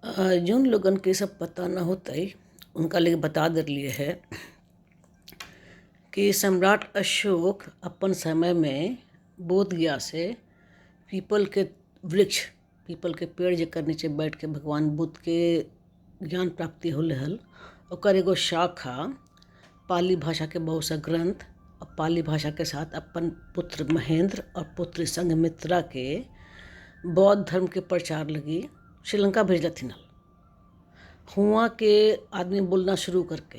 Zone लोगन के सब पता ना होतई उनका लिए बता दे लिए है कि सम्राट अशोक अपन समय में बोध गया से पीपल के वृक्ष, पीपल के पेड़ जेकर नीचे बैठ के भगवान बुद्ध के ज्ञान प्राप्ति होले हल, ओकर एगो शाखा पाली भाषा के बहुत सा ग्रंथ और पाली भाषा के साथ अपन पुत्र महेंद्र और पुत्री संघमित्रा के बौद्ध धर्म के प्रचार लगी श्रीलंका भेजलथिन हल। हुआ के आदमी बोलना शुरू करके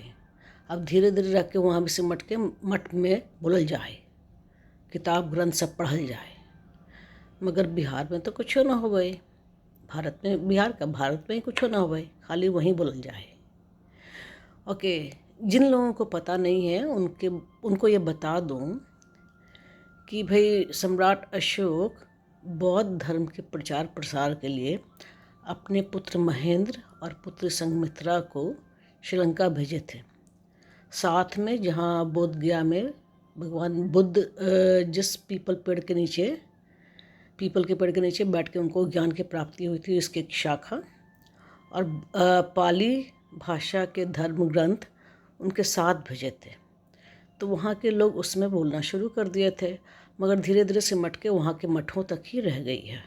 अब धीरे धीरे रह के वहाँ भी सिमट के मठ में बोलल जाए, किताब ग्रंथ सब पढ़ल जाए। मगर बिहार में तो कुछ ना हो गए, भारत में, बिहार का भारत में ही कुछ ना हो गए, खाली वहीं बोलल जाए। ओके, जिन लोगों को पता नहीं है उनको ये बता दूं कि भाई सम्राट अशोक बौद्ध धर्म के प्रचार प्रसार के लिए अपने पुत्र महेंद्र और पुत्री संघमित्रा को श्रीलंका भेजे थे। साथ में जहाँ बोध गया में भगवान बुद्ध जिस पीपल के पेड़ के नीचे बैठ के उनको ज्ञान की प्राप्ति हुई थी, इसकी एक शाखा और पाली भाषा के धर्म ग्रंथ उनके साथ भेजे थे। तो वहाँ के लोग उसमें बोलना शुरू कर दिए थे, मगर धीरे धीरे सिमट के वहाँ के मठों तक ही रह गई है।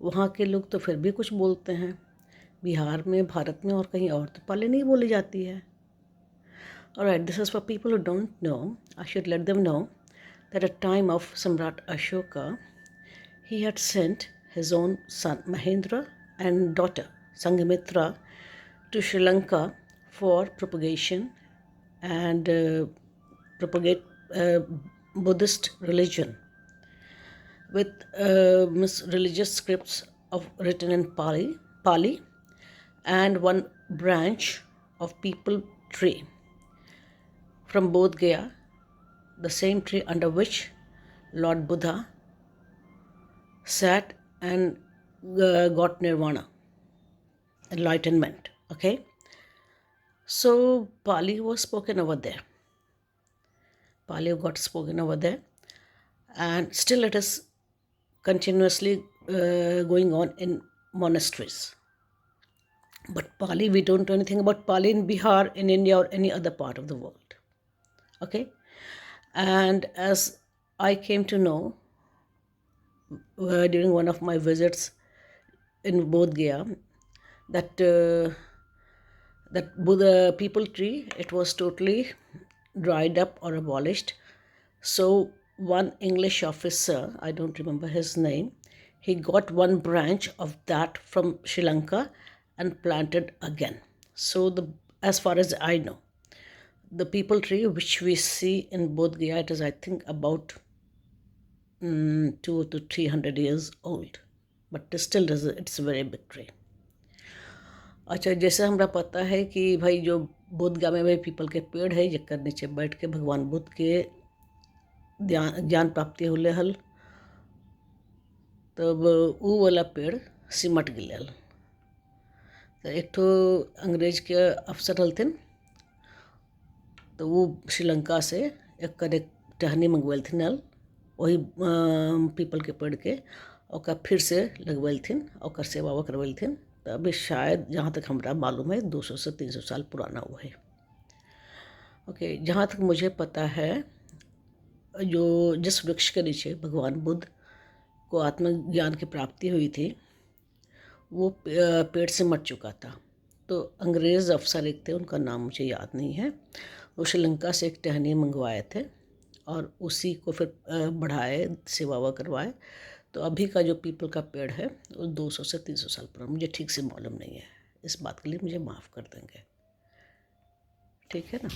वहाँ के लोग तो फिर भी कुछ बोलते हैं, बिहार में, भारत में और कहीं और तो पाली नहीं बोली जाती है। Alright, this is for people who don't know. I should let them know that at time of Samrat Ashoka, he had sent his own son Mahendra and daughter Sanghamitra to Sri Lanka for propagation and propagate Buddhist religion with religious scripts written in Pali and one branch of peepal tree from Bodh Gaya, the same tree under which Lord Buddha sat and got nirvana, enlightenment. Okay, so Pali was spoken over there. Pali got spoken over there, and still it is continuously going on in monasteries. But Pali, we don't know anything about Pali in Bihar, in India, or any other part of the world. Okay, and as I came to know during one of my visits in Bodh Gaya, that Buddha people tree, it was totally dried up or abolished. So one English officer, I don't remember his name, he got one branch of that from Sri Lanka and planted again. So as far as I know, the peepal tree which we see in Bodh Gaya, it is I think about 200 to 300 years old, but still it's a very big tree. अच्छा, जैसे हमरा पता है कि भाई जो बोध गया में भाई पीपल के पेड़ है जेकर नीचे बैठ के भगवान बुद्ध के ज्ञान प्राप्ति होले हल, तब वो वाला पेड़ सिमट गिल। तो एक ठो अंग्रेज के अफसर हलथिन, तो वो श्रीलंका से एक टहनी मंगवेलथिन हल वही पीपल के पेड़ के, और फिर से लगवेलथिन और सेवा करवेलथिन। तो अभी शायद जहाँ तक हमरा मालूम है 200 से 300 साल पुराना हुआ है। ओके, जहाँ तक मुझे पता है, जो जिस वृक्ष के नीचे भगवान बुद्ध को आत्मज्ञान की प्राप्ति हुई थी, वो पेड़ से मट चुका था। तो अंग्रेज़ अफसर एक थे, उनका नाम मुझे याद नहीं है, वो श्रीलंका से एक टहनी मंगवाए थे और उसी को फिर बढ़ाए, सेवा करवाए। तो अभी का जो पीपल का पेड़ है वो 200 से 300 साल पुराना, मुझे ठीक से मालूम नहीं है। इस बात के लिए मुझे माफ़ कर देंगे, ठीक है ना।